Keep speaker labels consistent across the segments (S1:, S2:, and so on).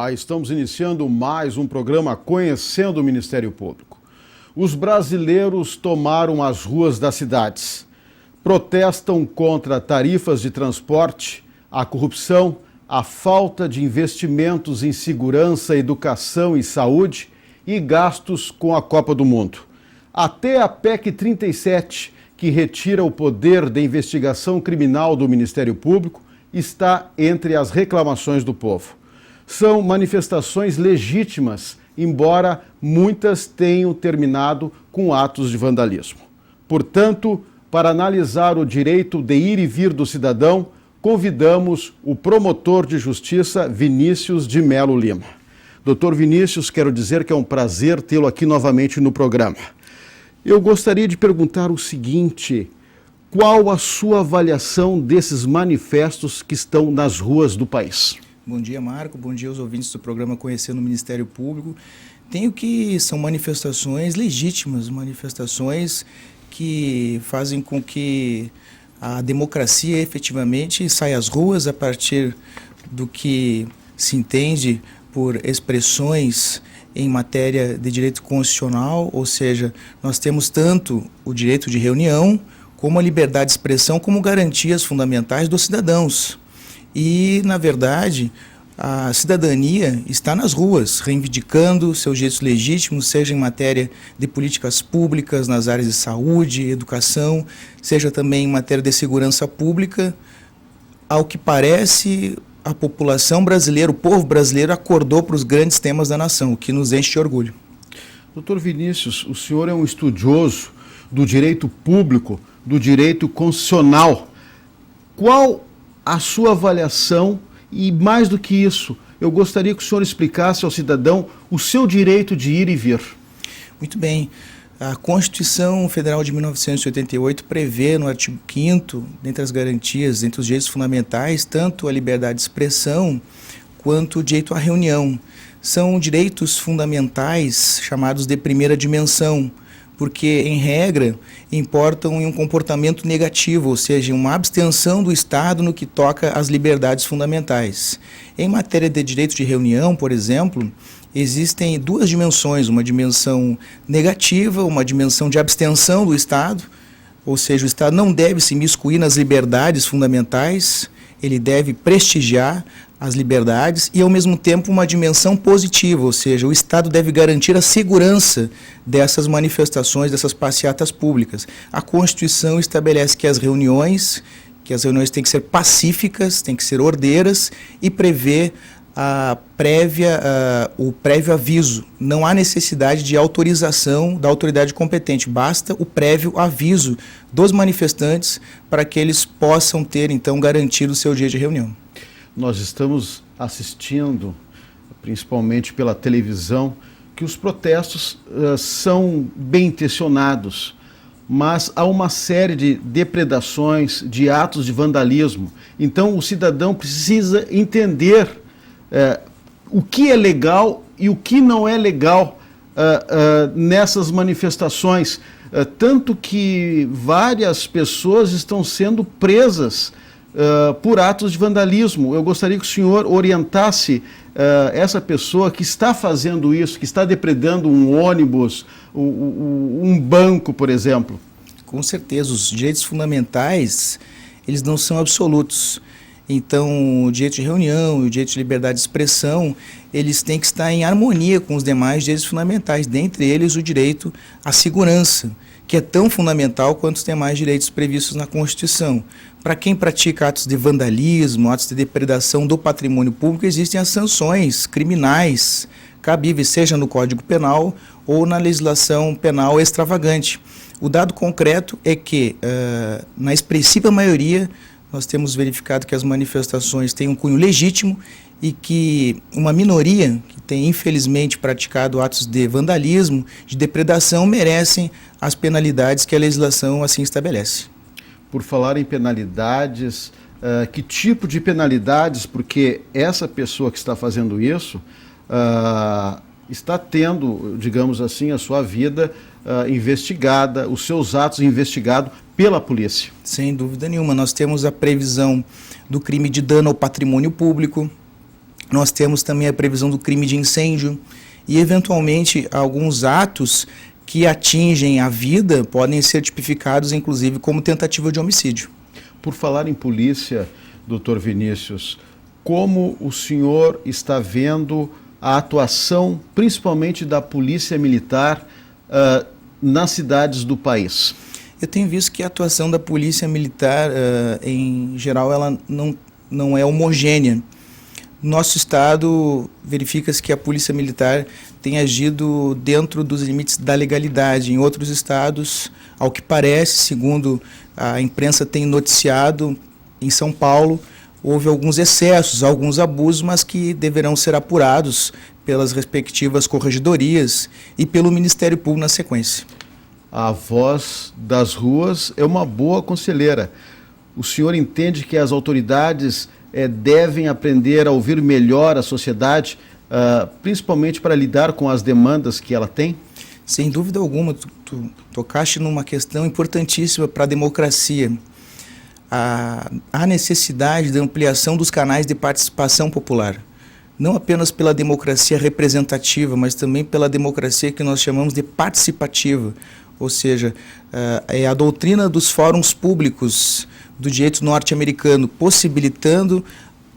S1: Olá, estamos iniciando mais um programa Conhecendo o Ministério Público. Os brasileiros tomaram as ruas das cidades, protestam contra tarifas de transporte, a corrupção, a falta de investimentos em segurança, educação e saúde e gastos com a Copa do Mundo. Até a PEC 37, que retira o poder de investigação criminal do Ministério Público, está entre as reclamações do povo. São manifestações legítimas, embora muitas tenham terminado com atos de vandalismo. Portanto, para analisar o direito de ir e vir do cidadão, convidamos o promotor de justiça Vinícius de Melo Lima. Doutor Vinícius, quero dizer que é um prazer tê-lo aqui novamente no programa. Eu gostaria de perguntar o seguinte: qual a sua avaliação desses manifestos que estão nas ruas do país?
S2: Bom dia, Marco. Bom dia aos ouvintes do programa Conhecendo o Ministério Público. Tenho que são manifestações legítimas, manifestações que fazem com que a democracia efetivamente saia às ruas a partir do que se entende por expressões em matéria de direito constitucional, ou seja, nós temos tanto o direito de reunião como a liberdade de expressão como garantias fundamentais dos cidadãos. E, na verdade, a cidadania está nas ruas, reivindicando seus direitos legítimos, seja em matéria de políticas públicas, nas áreas de saúde, educação, seja também em matéria de segurança pública. Ao que parece, a população brasileira, o povo brasileiro, acordou para os grandes temas da nação, o que nos enche de orgulho.
S1: Doutor Vinícius, o senhor é um estudioso do direito público, do direito constitucional. Qual a sua avaliação? E mais do que isso, eu gostaria que o senhor explicasse ao cidadão o seu direito de ir e vir.
S2: Muito bem. A Constituição Federal de 1988 prevê no artigo 5º, dentre as garantias, entre os direitos fundamentais, tanto a liberdade de expressão quanto o direito à reunião. São direitos fundamentais chamados de primeira dimensão, porque, em regra, importam em um comportamento negativo, ou seja, uma abstenção do Estado no que toca às liberdades fundamentais. Em matéria de direito de reunião, por exemplo, existem duas dimensões, uma dimensão negativa, uma dimensão de abstenção do Estado, ou seja, o Estado não deve se imiscuir nas liberdades fundamentais, ele deve prestigiar as liberdades e, ao mesmo tempo, uma dimensão positiva, ou seja, o Estado deve garantir a segurança dessas manifestações, dessas passeatas públicas. A Constituição estabelece que as reuniões têm que ser pacíficas, têm que ser ordeiras e prevê o prévio aviso. Não há necessidade de autorização da autoridade competente, basta o prévio aviso dos manifestantes para que eles possam ter, então, garantido o seu dia de reunião.
S1: Nós estamos assistindo, principalmente pela televisão, que os protestos são bem intencionados, mas há uma série de depredações, de atos de vandalismo. Então o cidadão precisa entender o que é legal e o que não é legal nessas manifestações. Tanto que várias pessoas estão sendo presas por atos de vandalismo. Eu gostaria que o senhor orientasse essa pessoa que está fazendo isso, que está depredando um ônibus, um banco, por exemplo.
S2: Com certeza, os direitos fundamentais, eles não são absolutos. Então, o direito de reunião e o direito de liberdade de expressão, eles têm que estar em harmonia com os demais direitos fundamentais, dentre eles o direito à segurança, que é tão fundamental quanto os demais direitos previstos na Constituição. Para quem pratica atos de vandalismo, atos de depredação do patrimônio público, existem as sanções criminais cabíveis, seja no Código Penal ou na legislação penal extravagante. O dado concreto é que, na expressiva maioria, nós temos verificado que as manifestações têm um cunho legítimo e que uma minoria que tem, infelizmente, praticado atos de vandalismo, de depredação, merecem as penalidades que a legislação assim estabelece.
S1: Por falar em penalidades, que tipo de penalidades, porque essa pessoa que está fazendo isso está tendo, digamos assim, a sua vida investigada, os seus atos investigados pela polícia?
S2: Sem dúvida nenhuma. Nós temos a previsão do crime de dano ao patrimônio público, Nós temos também a previsão do crime de incêndio e, eventualmente, alguns atos que atingem a vida podem ser tipificados, inclusive, como tentativa de homicídio.
S1: Por falar em polícia, doutor Vinícius, como o senhor está vendo a atuação, principalmente da polícia militar, nas cidades do país?
S2: Eu tenho visto que a atuação da polícia militar, em geral, ela não é homogênea. Nosso estado, verifica-se que a polícia militar tem agido dentro dos limites da legalidade. Em outros estados, ao que parece, segundo a imprensa tem noticiado, em São Paulo, houve alguns excessos, alguns abusos, mas que deverão ser apurados pelas respectivas corregedorias e pelo Ministério Público na sequência.
S1: A voz das ruas é uma boa conselheira. O senhor entende que as autoridades devem aprender a ouvir melhor a sociedade, principalmente para lidar com as demandas que ela tem?
S2: Sem dúvida alguma, tu tocaste numa questão importantíssima para a democracia. A necessidade da ampliação dos canais de participação popular. Não apenas pela democracia representativa, mas também pela democracia que nós chamamos de participativa. Ou seja, é a doutrina dos fóruns públicos do direito norte-americano, possibilitando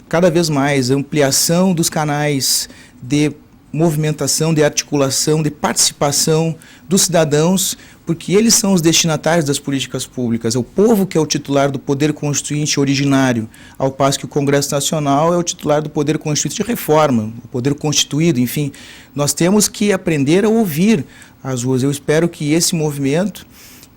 S2: cada vez mais a ampliação dos canais de movimentação, de articulação, de participação dos cidadãos, porque eles são os destinatários das políticas públicas. É o povo que é o titular do poder constituinte originário, ao passo que o Congresso Nacional é o titular do poder constituinte de reforma, o poder constituído, enfim. Nós temos que aprender a ouvir as ruas. Eu espero que esse movimento,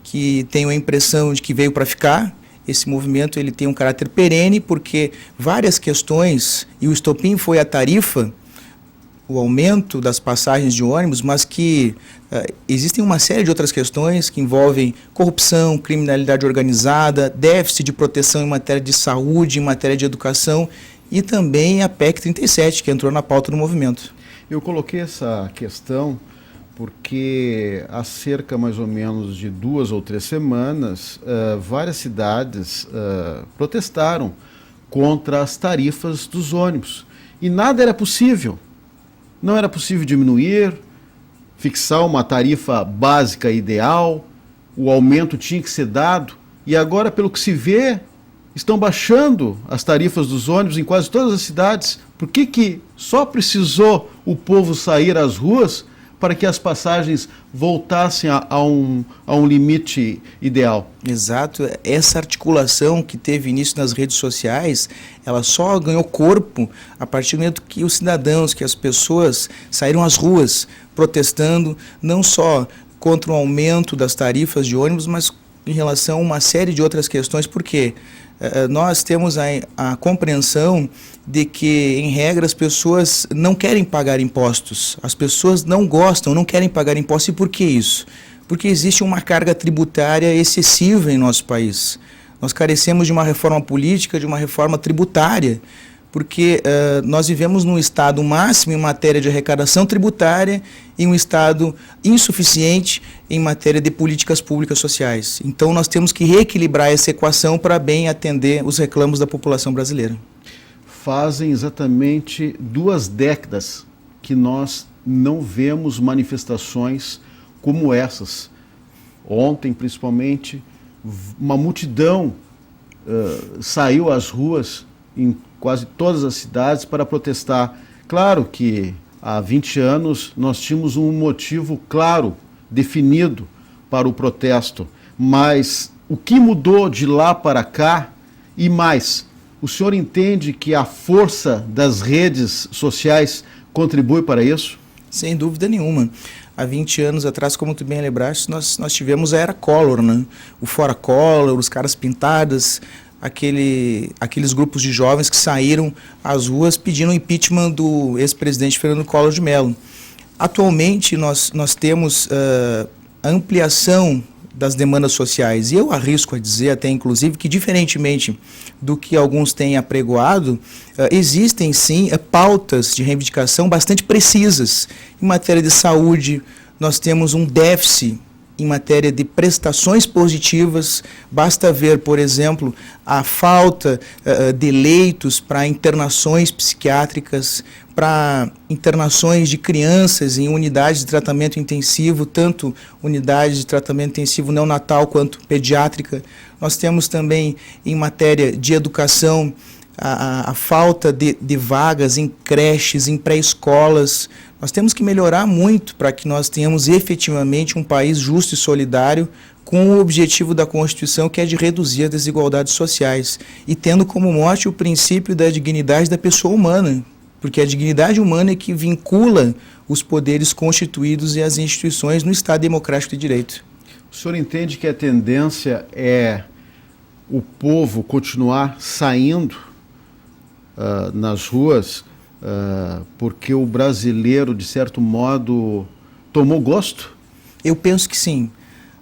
S2: que tenho a impressão de que veio para ficar, esse movimento ele tem um caráter perene, porque várias questões, e o estopim foi a tarifa, o aumento das passagens de ônibus, mas que existem uma série de outras questões que envolvem corrupção, criminalidade organizada, déficit de proteção em matéria de saúde, em matéria de educação e também a PEC 37, que entrou na pauta do movimento.
S1: Eu coloquei essa questão porque há cerca mais ou menos de 2 ou 3 semanas, várias cidades protestaram contra as tarifas dos ônibus e nada era possível. Não era possível diminuir, fixar uma tarifa básica ideal, o aumento tinha que ser dado, e agora, pelo que se vê, estão baixando as tarifas dos ônibus em quase todas as cidades. Por que só precisou o povo sair às ruas para que as passagens voltassem a um limite ideal?
S2: Exato. Essa articulação que teve início nas redes sociais, ela só ganhou corpo a partir do momento que os cidadãos, que as pessoas saíram às ruas protestando, não só contra o aumento das tarifas de ônibus, mas em relação a uma série de outras questões. Por quê? Nós temos a compreensão de que, em regra, as pessoas não querem pagar impostos. As pessoas não gostam, não querem pagar impostos. E por que isso? Porque existe uma carga tributária excessiva em nosso país. Nós carecemos de uma reforma política, de uma reforma tributária, porque nós vivemos num estado máximo em matéria de arrecadação tributária e um estado insuficiente em matéria de políticas públicas sociais. Então nós temos que reequilibrar essa equação para bem atender os reclamos da população brasileira.
S1: Fazem exatamente 2 décadas que nós não vemos manifestações como essas. Ontem, principalmente, uma multidão saiu às ruas em quase todas as cidades para protestar. Claro que há 20 anos nós tínhamos um motivo claro, definido para o protesto, mas o que mudou de lá para cá e mais? O senhor entende que a força das redes sociais contribui para isso?
S2: Sem dúvida nenhuma. Há 20 anos atrás, como tu bem lembraste, nós tivemos a era Collor, né? O Fora Collor, os caras pintadas, aqueles grupos de jovens que saíram às ruas pedindo o impeachment do ex-presidente Fernando Collor de Mello. Atualmente, nós temos a ampliação das demandas sociais. E eu arrisco a dizer até, inclusive, que, diferentemente do que alguns têm apregoado, existem, sim, pautas de reivindicação bastante precisas. Em matéria de saúde, nós temos um déficit em matéria de prestações positivas. Basta ver, por exemplo, a falta de leitos para internações psiquiátricas, para internações de crianças em unidades de tratamento intensivo, tanto unidades de tratamento intensivo neonatal quanto pediátrica. Nós temos também, em matéria de educação, a falta de vagas em creches, em pré-escolas. Nós temos que melhorar muito para que nós tenhamos efetivamente um país justo e solidário, com o objetivo da Constituição, que é de reduzir as desigualdades sociais, e tendo como mote o princípio da dignidade da pessoa humana, porque a dignidade humana é que vincula os poderes constituídos e as instituições no Estado democrático de direito.
S1: O senhor entende que a tendência é o povo continuar saindo nas ruas porque o brasileiro, de certo modo, tomou gosto?
S2: Eu penso que sim.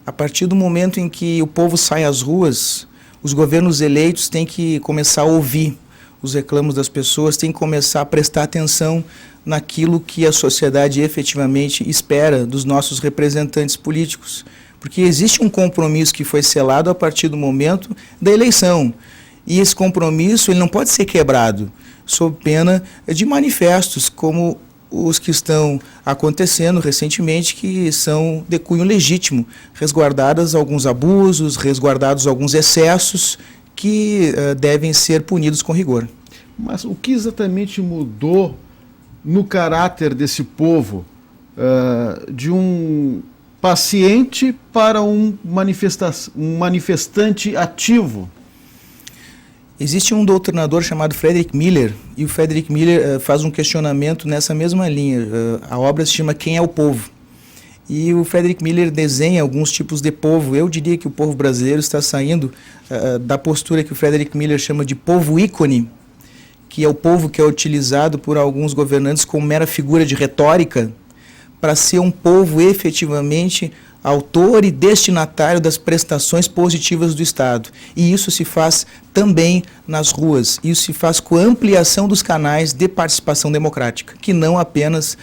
S2: A partir do momento em que o povo sai às ruas, os governos eleitos têm que começar a ouvir os reclamos das pessoas, têm que começar a prestar atenção naquilo que a sociedade efetivamente espera dos nossos representantes políticos. Porque existe um compromisso que foi selado a partir do momento da eleição. E esse compromisso ele não pode ser quebrado sob pena de manifestos como os que estão acontecendo recentemente, que são de cunho legítimo, resguardados alguns abusos, resguardados alguns excessos que devem ser punidos com rigor.
S1: Mas o que exatamente mudou no caráter desse povo, de um paciente para um manifestante ativo?
S2: Existe um doutrinador chamado Frederick Miller, e o Frederick Miller faz um questionamento nessa mesma linha. A obra se chama Quem é o Povo? E o Frederick Miller desenha alguns tipos de povo. Eu diria que o povo brasileiro está saindo da postura que o Frederick Miller chama de povo ícone, que é o povo que é utilizado por alguns governantes como mera figura de retórica, para ser um povo efetivamente autor e destinatário das prestações positivas do Estado. E isso se faz também nas ruas. Isso se faz com a ampliação dos canais de participação democrática, que não apenas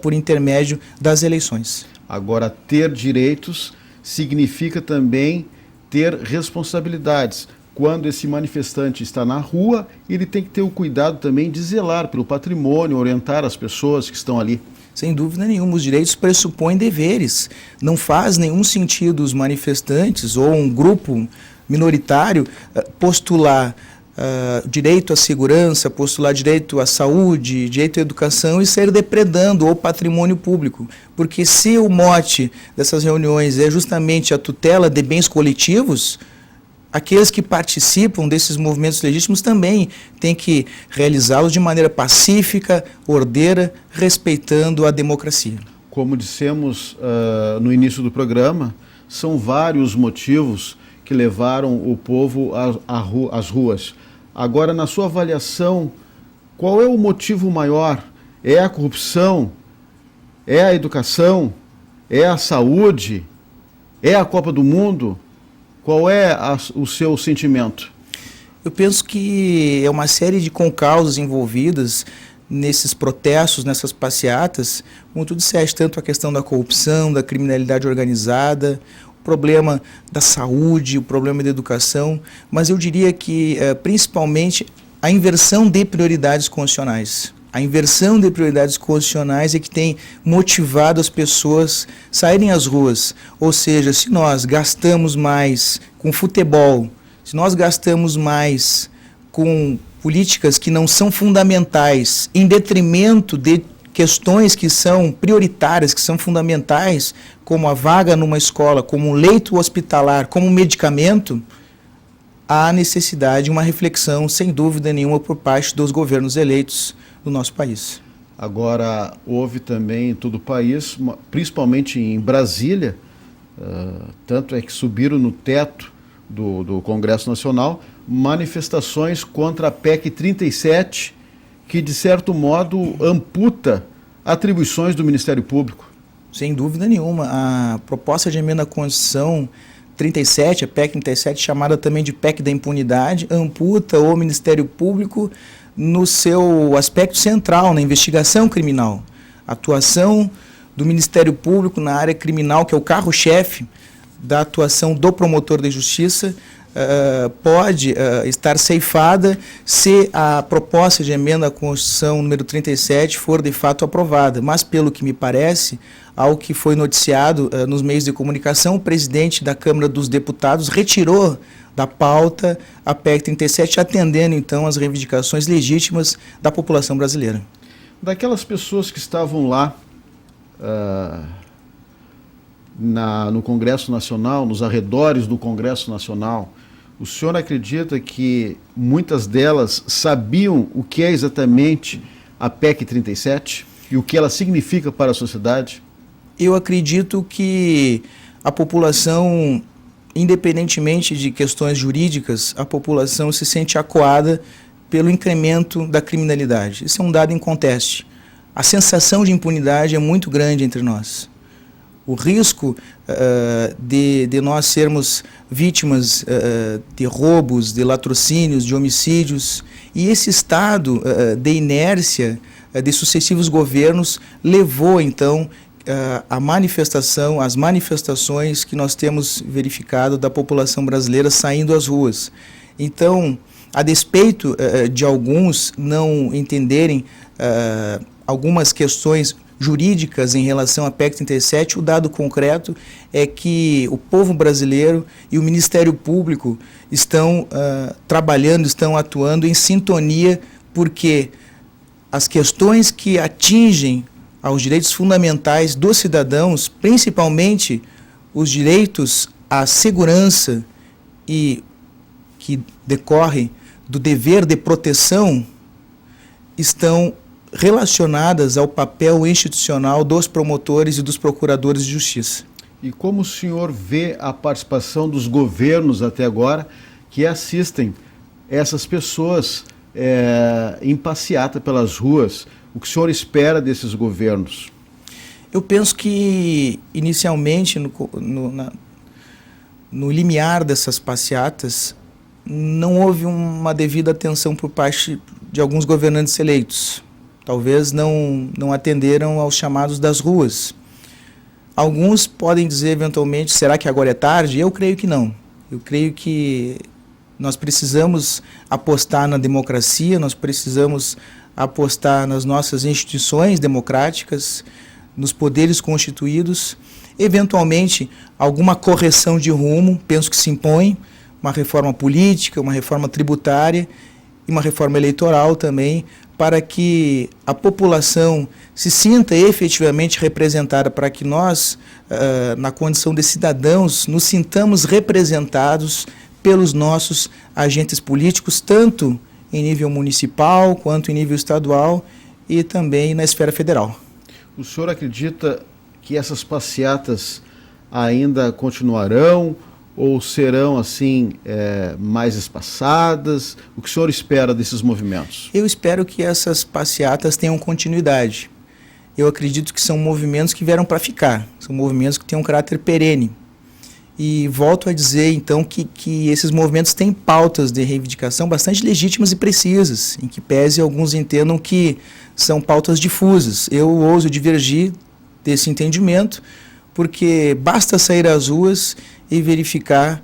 S2: por intermédio das eleições.
S1: Agora, ter direitos significa também ter responsabilidades. Quando esse manifestante está na rua, ele tem que ter o cuidado também de zelar pelo patrimônio, orientar as pessoas que estão ali.
S2: Sem dúvida nenhuma, os direitos pressupõem deveres. Não faz nenhum sentido os manifestantes ou um grupo minoritário postular direito à segurança, postular direito à saúde, direito à educação e sair depredando o patrimônio público. Porque se o mote dessas reuniões é justamente a tutela de bens coletivos, aqueles que participam desses movimentos legítimos também têm que realizá-los de maneira pacífica, ordeira, respeitando a democracia.
S1: Como dissemos no início do programa, são vários motivos que levaram o povo às ruas. Agora, na sua avaliação, qual é o motivo maior? É a corrupção? É a educação? É a saúde? É a Copa do Mundo? Qual é o seu sentimento?
S2: Eu penso que é uma série de concausas envolvidas nesses protestos, nessas passeatas, como tu disseste, tanto a questão da corrupção, da criminalidade organizada, o problema da saúde, o problema da educação, mas eu diria que principalmente a inversão de prioridades constitucionais. A inversão de prioridades constitucionais é que tem motivado as pessoas a saírem às ruas. Ou seja, se nós gastamos mais com futebol, se nós gastamos mais com políticas que não são fundamentais, em detrimento de questões que são prioritárias, que são fundamentais, como a vaga numa escola, como um leito hospitalar, como um medicamento, há necessidade de uma reflexão, sem dúvida nenhuma, por parte dos governos eleitos do nosso país.
S1: Agora, houve também em todo o país, principalmente em Brasília, tanto é que subiram no teto do Congresso Nacional, manifestações contra a PEC 37, que de certo modo amputa atribuições do Ministério Público.
S2: Sem dúvida nenhuma. A proposta de emenda à Constituição 37, a PEC 37, chamada também de PEC da impunidade, amputa o Ministério Público no seu aspecto central, na investigação criminal. A atuação do Ministério Público na área criminal, que é o carro-chefe da atuação do promotor de justiça, pode estar ceifada se a proposta de emenda à Constituição número 37 for de fato aprovada. Mas, pelo que me parece, ao que foi noticiado nos meios de comunicação, o presidente da Câmara dos Deputados retirou da pauta a PEC 37, atendendo então às reivindicações legítimas da população brasileira.
S1: Daquelas pessoas que estavam lá no Congresso Nacional, nos arredores do Congresso Nacional, o senhor acredita que muitas delas sabiam o que é exatamente a PEC 37 e o que ela significa para a sociedade?
S2: Eu acredito que a população, independentemente de questões jurídicas, a população se sente acuada pelo incremento da criminalidade. Isso é um dado inconteste. A sensação de impunidade é muito grande entre nós. O risco de nós sermos vítimas de roubos, de latrocínios, de homicídios, e esse estado de inércia de sucessivos governos levou, então, as manifestações que nós temos verificado da população brasileira saindo às ruas. Então, a despeito de alguns não entenderem algumas questões jurídicas em relação à PEC 37, o dado concreto é que o povo brasileiro e o Ministério Público estão trabalhando, estão atuando em sintonia, porque as questões que atingem aos direitos fundamentais dos cidadãos, principalmente os direitos à segurança e que decorre do dever de proteção, estão relacionadas ao papel institucional dos promotores e dos procuradores de justiça.
S1: E como o senhor vê a participação dos governos até agora que assistem essas pessoas em passeata pelas ruas? O que o senhor espera desses governos?
S2: Eu penso que, inicialmente, no limiar dessas passeatas, não houve uma devida atenção por parte de alguns governantes eleitos. Talvez não atenderam aos chamados das ruas. Alguns podem dizer, eventualmente, será que agora é tarde? Eu creio que não. Eu creio que nós precisamos apostar na democracia, nós precisamos apostar nas nossas instituições democráticas, nos poderes constituídos. Eventualmente, alguma correção de rumo, penso que se impõe, uma reforma política, uma reforma tributária e uma reforma eleitoral também, para que a população se sinta efetivamente representada, para que nós, na condição de cidadãos, nos sintamos representados pelos nossos agentes políticos, tanto em nível municipal, quanto em nível estadual e também na esfera federal.
S1: O senhor acredita que essas passeatas ainda continuarão ou serão assim mais espaçadas? O que o senhor espera desses movimentos?
S2: Eu espero que essas passeatas tenham continuidade. Eu acredito que são movimentos que vieram para ficar, são movimentos que têm um caráter perene. E volto a dizer, então, que esses movimentos têm pautas de reivindicação bastante legítimas e precisas, em que pese alguns entendam que são pautas difusas. Eu ouso divergir desse entendimento, porque basta sair às ruas e verificar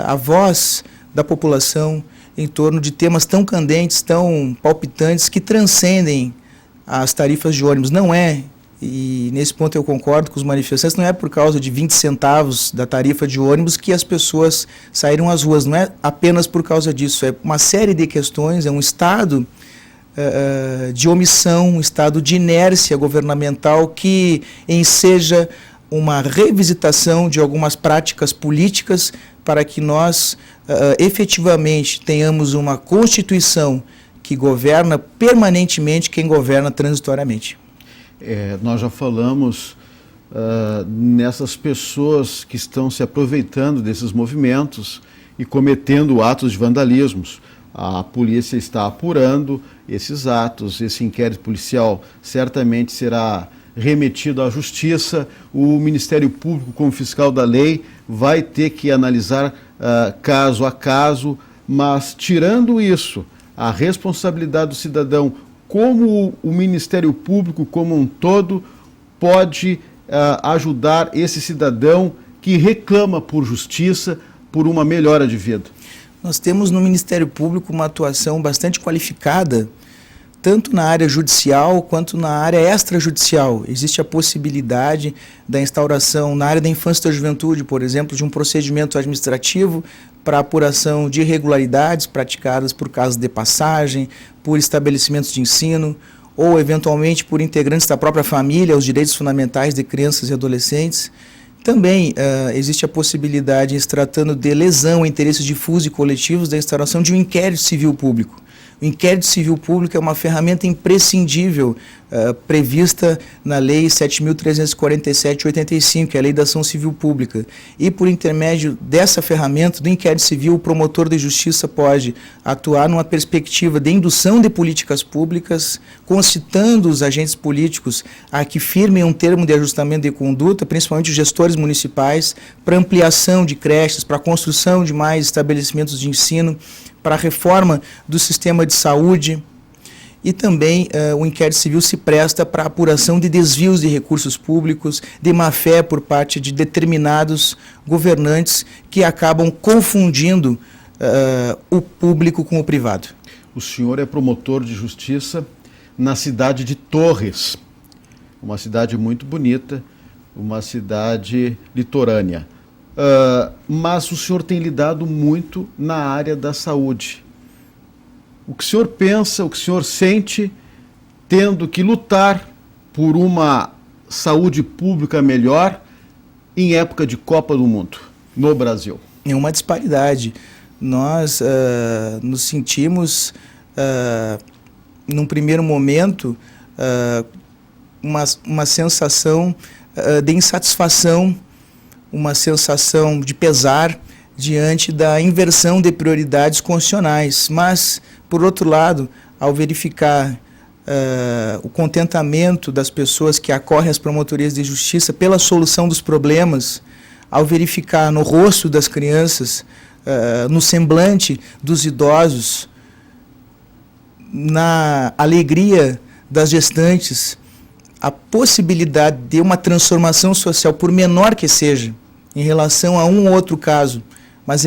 S2: a voz da população em torno de temas tão candentes, tão palpitantes, que transcendem as tarifas de ônibus. Não é, e nesse ponto eu concordo com os manifestantes, não é por causa de 20 centavos da tarifa de ônibus que as pessoas saíram às ruas, não é apenas por causa disso, é uma série de questões, é um estado de omissão, um estado de inércia governamental que enseja uma revisitação de algumas práticas políticas para que nós efetivamente tenhamos uma Constituição que governa permanentemente quem governa transitoriamente.
S1: Nós já falamos nessas pessoas que estão se aproveitando desses movimentos e cometendo atos de vandalismos. A polícia está apurando esses atos, esse inquérito policial certamente será remetido à Justiça. O Ministério Público, como fiscal da lei, vai ter que analisar caso a caso, mas tirando isso, a responsabilidade do cidadão, como o Ministério Público como um todo pode ajudar esse cidadão que reclama por justiça, por uma melhora de vida?
S2: Nós temos no Ministério Público uma atuação bastante qualificada, tanto na área judicial quanto na área extrajudicial. Existe a possibilidade da instauração na área da infância e da juventude, por exemplo, de um procedimento administrativo para apuração de irregularidades praticadas por casos de passagem, por estabelecimentos de ensino, ou eventualmente por integrantes da própria família, os direitos fundamentais de crianças e adolescentes. Também existe a possibilidade, em se tratando de lesão a interesses difusos e coletivos, da instauração de um inquérito civil público. O inquérito civil público é uma ferramenta imprescindível prevista na Lei 7.347/85, que é a Lei da Ação Civil Pública. E, por intermédio dessa ferramenta, do inquérito civil, o promotor de justiça pode atuar numa perspectiva de indução de políticas públicas, concitando os agentes políticos a que firmem um termo de ajustamento de conduta, principalmente os gestores municipais, para ampliação de creches, para a construção de mais estabelecimentos de ensino, para a reforma do sistema de saúde, e também o inquérito civil se presta para a apuração de desvios de recursos públicos, de má-fé por parte de determinados governantes que acabam confundindo o público com o privado.
S1: O senhor é promotor de justiça na cidade de Torres, uma cidade muito bonita, uma cidade litorânea. Mas o senhor tem lidado muito na área da saúde. O que o senhor pensa, o que o senhor sente, tendo que lutar por uma saúde pública melhor em época de Copa do Mundo no Brasil?
S2: É uma disparidade. Nós nos sentimos, num primeiro momento, uma sensação de insatisfação, uma sensação de pesar diante da inversão de prioridades constitucionais. Mas, por outro lado, ao verificar o contentamento das pessoas que acorrem às promotorias de justiça pela solução dos problemas, ao verificar no rosto das crianças, no semblante dos idosos, na alegria das gestantes, a possibilidade de uma transformação social, por menor que seja, em relação a um ou outro caso, mas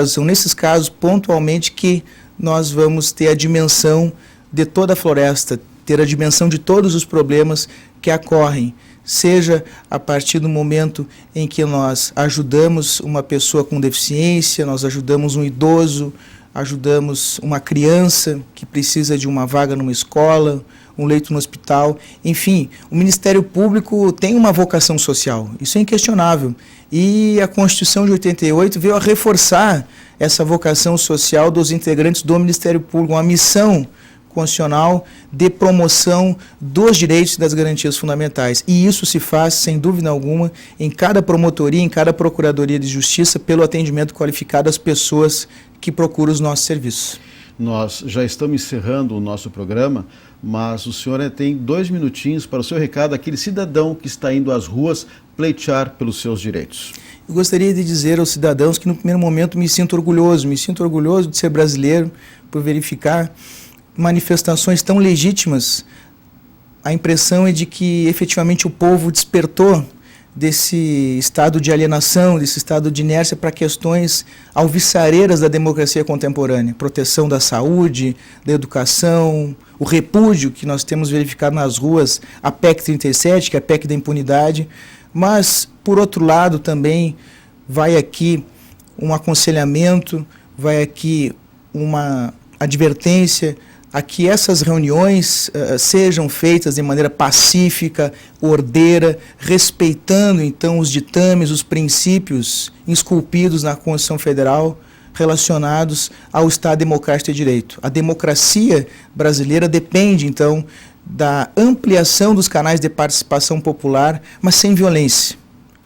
S2: são nesses casos pontualmente que nós vamos ter a dimensão de toda a floresta, ter a dimensão de todos os problemas que ocorrem, seja a partir do momento em que nós ajudamos uma pessoa com deficiência, nós ajudamos um idoso, ajudamos uma criança que precisa de uma vaga numa escola, um leito no hospital. Enfim, o Ministério Público tem uma vocação social, isso é inquestionável. E a Constituição de 88 veio a reforçar essa vocação social dos integrantes do Ministério Público, uma missão constitucional de promoção dos direitos e das garantias fundamentais. E isso se faz, sem dúvida alguma, em cada promotoria, em cada procuradoria de justiça, pelo atendimento qualificado às pessoas que procuram os nossos serviços.
S1: Nós já estamos encerrando o nosso programa, mas o senhor tem 2 minutinhos para o seu recado àquele cidadão que está indo às ruas pleitear pelos seus direitos.
S2: Eu gostaria de dizer aos cidadãos que no primeiro momento me sinto orgulhoso de ser brasileiro, por verificar manifestações tão legítimas. A impressão é de que efetivamente o povo despertou desse estado de alienação, desse estado de inércia para questões alvissareiras da democracia contemporânea, proteção da saúde, da educação, o repúdio que nós temos verificado nas ruas, a PEC 37, que é a PEC da impunidade, mas, por outro lado, também vai aqui um aconselhamento, vai aqui uma advertência a que essas reuniões sejam feitas de maneira pacífica, ordeira, respeitando então os ditames, os princípios esculpidos na Constituição Federal relacionados ao Estado Democrático de Direito. A democracia brasileira depende então da ampliação dos canais de participação popular, mas sem violência,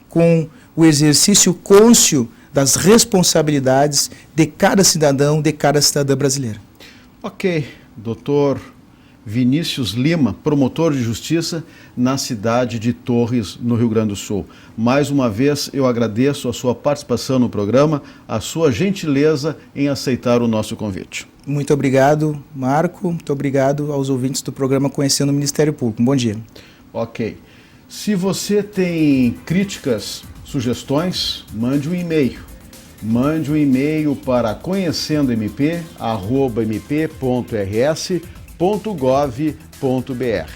S2: com o exercício cônscio das responsabilidades de cada cidadão, de cada cidadã brasileira.
S1: Ok. Dr. Vinícius Lima, promotor de justiça na cidade de Torres, no Rio Grande do Sul. Mais uma vez, eu agradeço a sua participação no programa, a sua gentileza em aceitar o nosso convite.
S2: Muito obrigado, Marco. Muito obrigado aos ouvintes do programa Conhecendo o Ministério Público. Um bom dia.
S1: Ok. Se você tem críticas, sugestões, mande um e-mail. Mande um e-mail para conhecendomp@mp.rs.gov.br.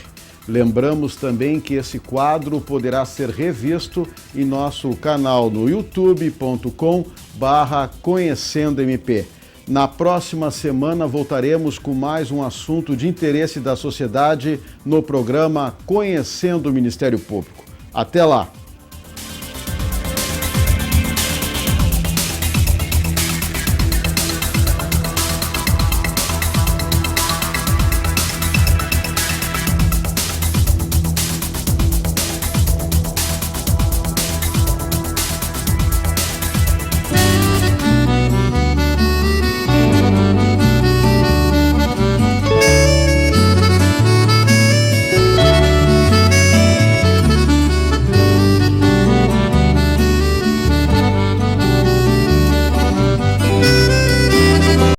S1: Lembramos também que esse quadro poderá ser revisto em nosso canal no youtube.com/conhecendomp. Na próxima semana voltaremos com mais um assunto de interesse da sociedade no programa Conhecendo o Ministério Público. Até lá!